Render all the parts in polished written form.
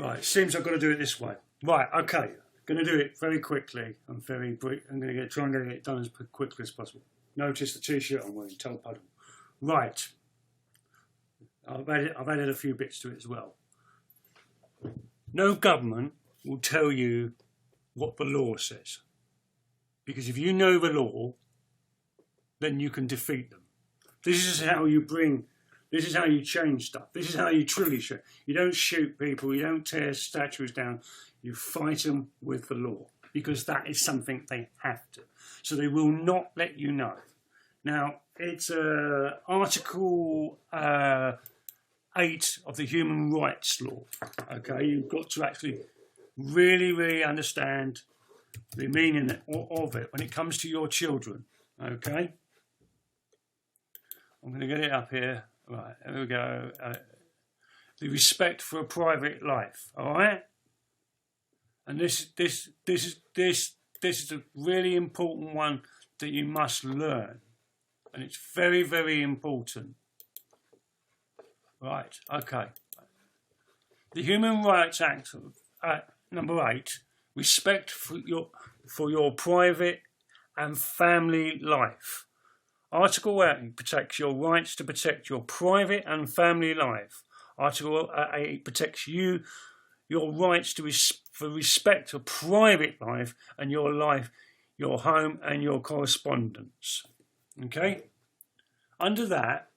Right, seems I've got to do it this way. Right, okay. Going to do it very quickly and very brief. I'm going to try and get it done as quickly as possible. Notice the t-shirt I'm wearing, Tell Puddle. Right. I've added a few bits to it as well. No government will tell you what the law says. Because if you know the law, then you can defeat them. This is how you change stuff. This is how you truly shoot. You don't shoot people, you don't tear statues down, you fight them with the law. Because that is something they have to. So they will not let you know. Now, it's Article 8 of the Human Rights Law. Okay, you've got to actually really understand the meaning of it when it comes to your children. Okay, I'm going to get it up here. Right, there we go. The respect for a private life. All right, and this is a really important one that you must learn, and it's very important. Right, okay. The Human Rights Act, number 8, respect for your private and family life. Article 8 protects your rights to protect your private and family life. Article 8 protects your rights for respect for private life and your life, your home and your correspondence. Okay? Under that,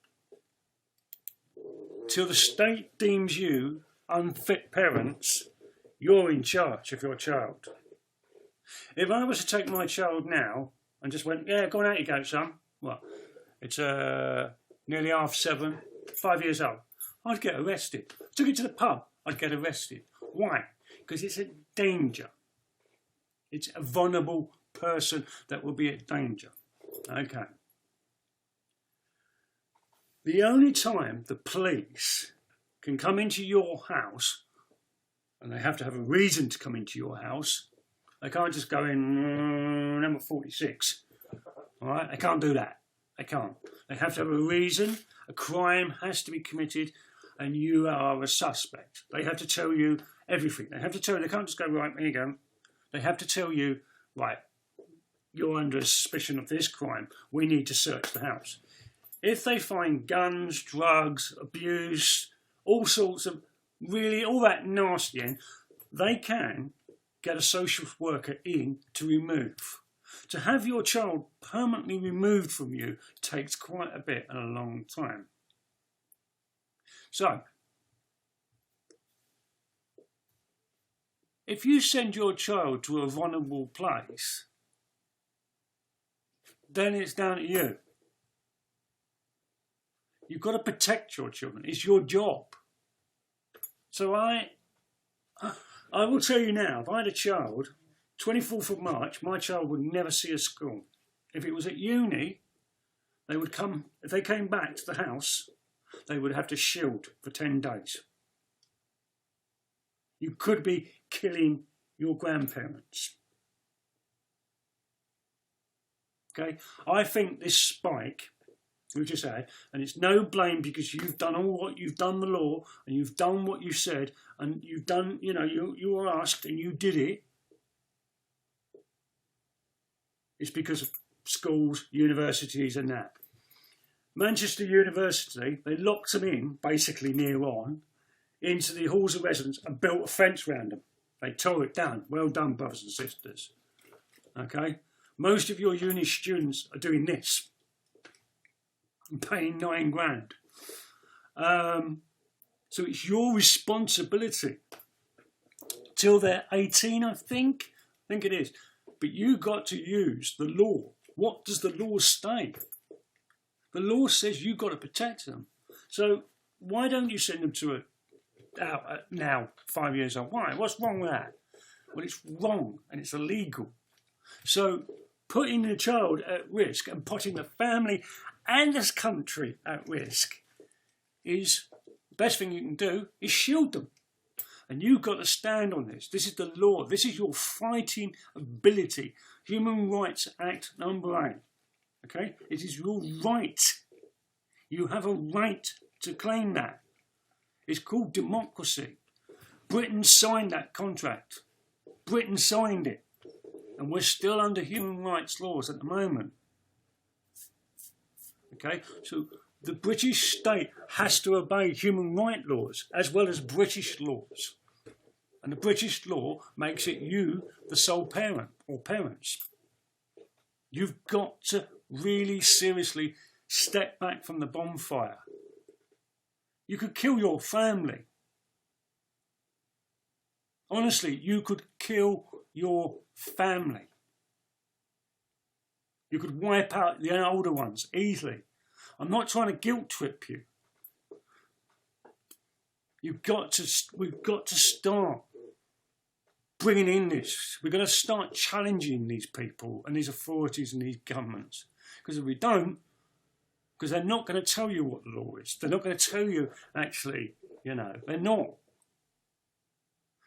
till the state deems you unfit parents, you're in charge of your child. If I was to take my child now and just went, yeah, go on out you go, son. Well, it's nearly 7:30, 5 years old. I'd get arrested. Took it to the pub, I'd get arrested. Why? Because it's a danger. It's a vulnerable person that will be at danger. Okay. The only time the police can come into your house, and they have to have a reason to come into your house, they can't just go in number 46. All right, they can't do that. They can't. They have to have a reason. A crime has to be committed, and you are a suspect. They have to tell you everything. They have to tell you. They can't just go, right, here you go. They have to tell you, right, you're under suspicion of this crime. We need to search the house. If they find guns, drugs, abuse, all sorts of all that nasty in, they can get a social worker in to remove. To have your child permanently removed from you takes quite a bit and a long time. So, if you send your child to a vulnerable place, then it's down to you. You've got to protect your children. It's your job. So I will tell you now, if I had a child, 24th of March, my child would never see a school. If it was at uni, they would come, if they came back to the house, they would have to shield for 10 days. You could be killing your grandparents. Okay? I think this spike we just had, and it's no blame because you've done all what you've done the law and you've done what you said and you've done, you were asked and you did it. It's because of schools, universities and that. Manchester University, they locked them in, basically near on, into the halls of residence and built a fence around them. They tore it down. Well done, brothers and sisters. Okay? Most of your uni students are doing this. And paying £9,000. So it's your responsibility. Till they're 18, I think it is. But you got to use the law. What does the law say? The law says you've got to protect them. So why don't you send them to out now, 5 years old? Why? What's wrong with that? Well, it's wrong and it's illegal. So putting the child at risk and putting the family and this country at risk is the best thing you can do is shield them. And you've got to stand on this. This is the law. This is your fighting ability. Human Rights Act number 8. Okay? It is your right. You have a right to claim that. It's called democracy. Britain signed that contract. Britain signed it. And we're still under human rights laws at the moment. Okay, so the British state has to obey human rights laws as well as British laws. And the British law makes it you, the sole parent or parents. You've got to really seriously step back from the bonfire. You could kill your family. Honestly, you could kill your family. You could wipe out the older ones easily. I'm not trying to guilt trip you. We've got to start bringing in this. We're going to start challenging these people and these authorities and these governments. Because if we don't, because they're not going to tell you what the law is. They're not going to tell you, actually, you know, they're not.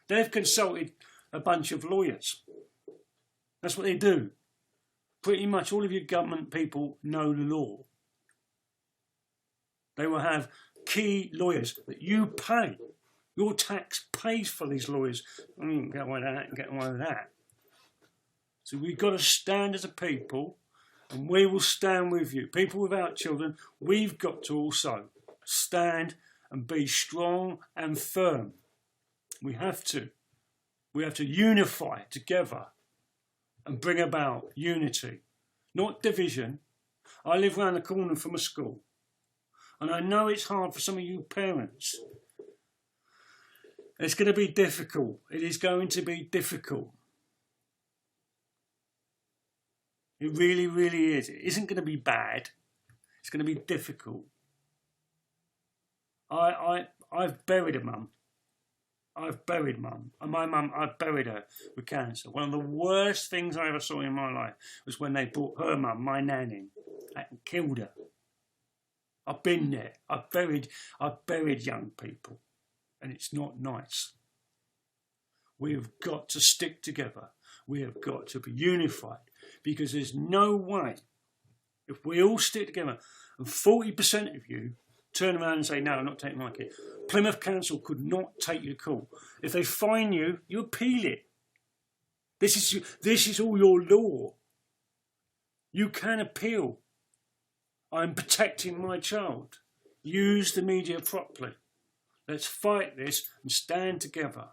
They've consulted a bunch of lawyers. That's what they do. Pretty much all of your government people know the law. They will have key lawyers that you pay. Your tax pays for these lawyers. Get away with that and get away with that. So we've got to stand as a people, and we will stand with you. People without children, we've got to also stand and be strong and firm. We have to. We have to unify together and bring about unity, not division. I live round the corner from a school, and I know it's hard for some of you parents. It's going to be difficult. It is going to be difficult. It really, really is. It isn't going to be bad. It's going to be difficult. I've buried a mum. I've buried mum. And my mum, I buried her with cancer. One of the worst things I ever saw in my life was when they brought her mum, my nan, in and killed her. I've been there. I've buried young people. And it's not nice. We have got to stick together. We have got to be unified. Because there's no way, if we all stick together, and 40% of you turn around and say, no, I'm not taking my kid. Plymouth Council could not take your call. If they fine you, you appeal it. This is all your law. You can appeal. I'm protecting my child. Use the media properly. Let's fight this and stand together.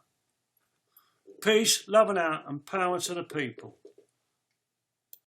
Peace, love and out, and power to the people.